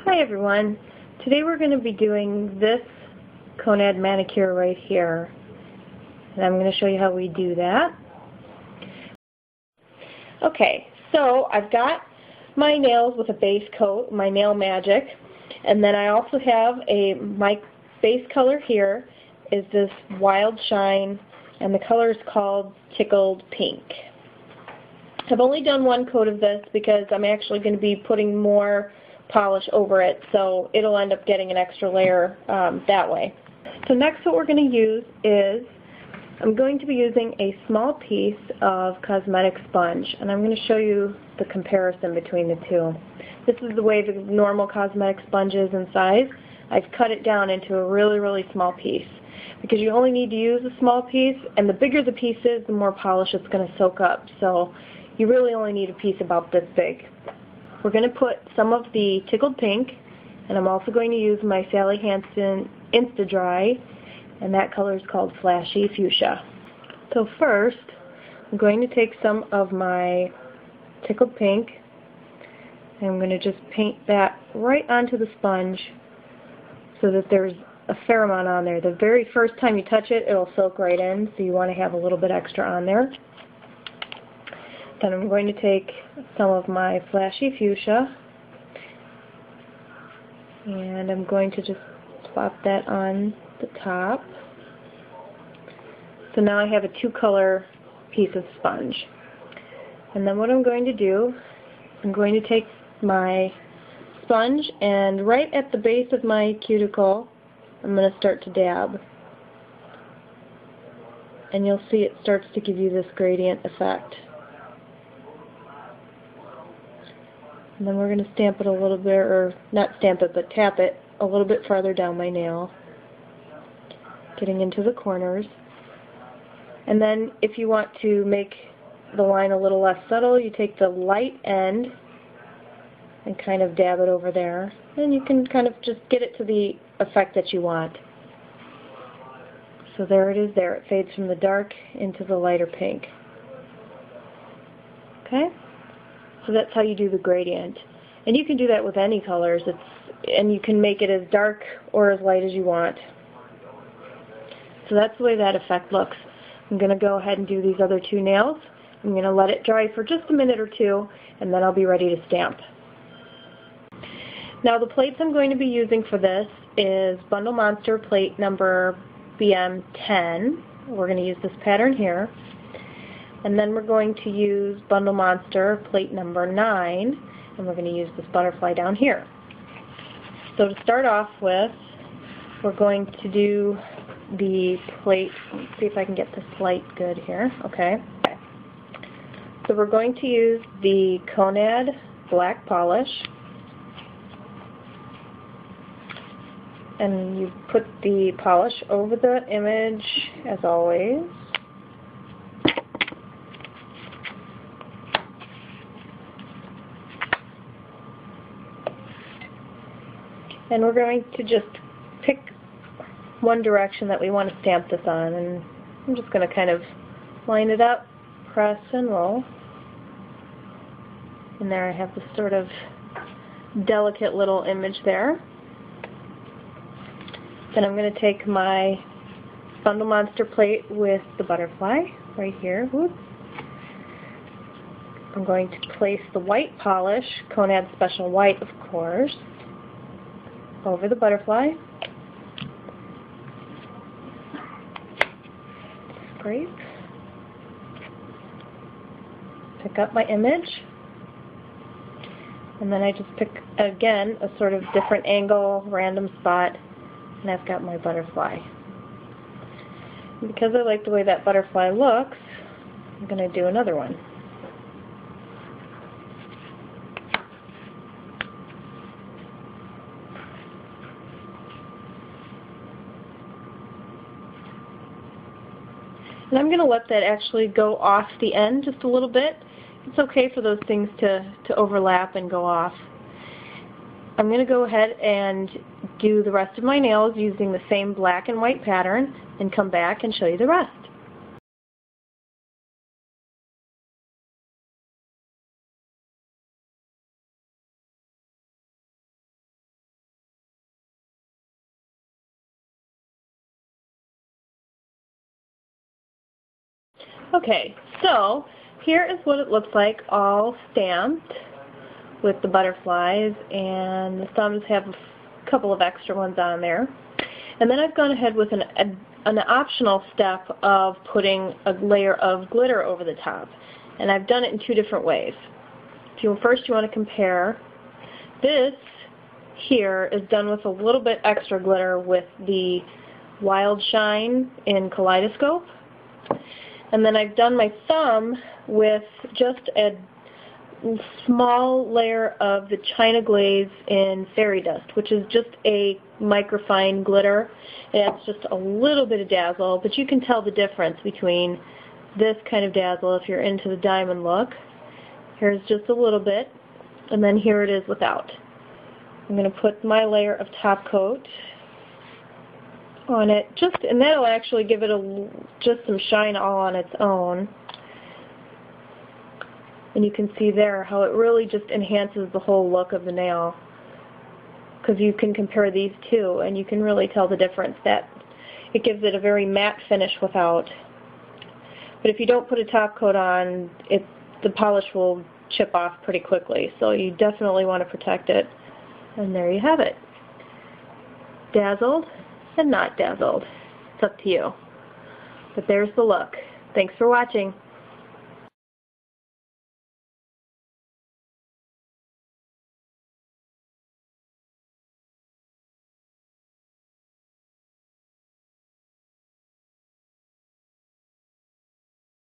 Hi everyone. Today we're going to be doing this Konad manicure right here. And I'm going to show you how we do that. Okay, so I've got my nails with a base coat, my Nail Magic, and then I also have my base color here is this Wild Shine, and the color is called Tickled Pink. I've only done one coat of this because I'm actually going to be putting more polish over it, so it'll end up getting an extra layer that way. So next what we're going to use is I'm going to be using a small piece of cosmetic sponge, and I'm going to show you the comparison between the two. This is the way the normal cosmetic sponge is in size. I've cut it down into a really small piece because you only need to use a small piece, and the bigger the piece is, the more polish it's going to soak up. So you really only need a piece about this big. We're going to put some of the Tickled Pink, and I'm also going to use my Sally Hansen Insta-Dry, and that color is called Flashy Fuchsia. So first, I'm going to take some of my Tickled Pink, and I'm going to just paint that right onto the sponge so that there's a fair amount on there. The very first time you touch it, it'll soak right in, so you want to have a little bit extra on there. Then I'm going to take some of my Flashy Fuchsia, and I'm going to just plop that on the top. So now I have a two-color piece of sponge. And then what I'm going to do, I'm going to take my sponge, and right at the base of my cuticle, I'm going to start to dab. And you'll see it starts to give you this gradient effect. And then we're going to stamp it a little bit, or not stamp it, but tap it a little bit farther down my nail, getting into the corners. And then if you want to make the line a little less subtle, you take the light end and kind of dab it over there. And you can kind of just get it to the effect that you want. So there it is there. It fades from the dark into the lighter pink. Okay? So that's how you do the gradient. And you can do that with any colors. And you can make it as dark or as light as you want. So that's the way that effect looks. I'm going to go ahead and do these other two nails. I'm going to let it dry for just a minute or two, and then I'll be ready to stamp. Now the plates I'm going to be using for this is Bundle Monster plate number BM10. We're going to use this pattern here. And then we're going to use Bundle Monster plate number 9, and we're going to use this butterfly down here. So to start off with, we're going to do the plate. Let's see if I can get this light good here. Okay. So we're going to use the Konad black polish. And you put the polish over the image as always. And we're going to just pick one direction that we want to stamp this on, and I'm just going to kind of line it up, press and roll. And there I have this sort of delicate little image there. Then I'm going to take my Bundle Monster plate with the butterfly right here. Whoops. I'm going to place the white polish, Konad Special White of course, over the butterfly. Scrape. Pick up my image. And then I just pick, again, a sort of different angle, random spot, and I've got my butterfly. And because I like the way that butterfly looks, I'm going to do another one. And I'm going to let that actually go off the end just a little bit. It's okay for those things to overlap and go off. I'm going to go ahead and do the rest of my nails using the same black and white pattern and come back and show you the rest. Okay, so here is what it looks like all stamped with the butterflies, and the thumbs have a couple of extra ones on there. And then I've gone ahead with an optional step of putting a layer of glitter over the top. And I've done it in two different ways. First you want to compare. This here is done with a little bit extra glitter with the Wild Shine in Kaleidoscope. And then I've done my thumb with just a small layer of the China Glaze in Fairy Dust, which is just a microfine glitter. It adds just a little bit of dazzle, but you can tell the difference between this kind of dazzle if you're into the diamond look. Here's just a little bit, and then here it is without. I'm going to put my layer of top coat on it, and that'll actually give it just some shine all on its own. And you can see there how it really just enhances the whole look of the nail, because you can compare these two and you can really tell the difference. That it gives it a very matte finish without. But if you don't put a top coat on, the polish will chip off pretty quickly, so you definitely want to protect it. And there you have it. Dazzled and not dazzled. It's up to you. But there's the look. Thanks for watching.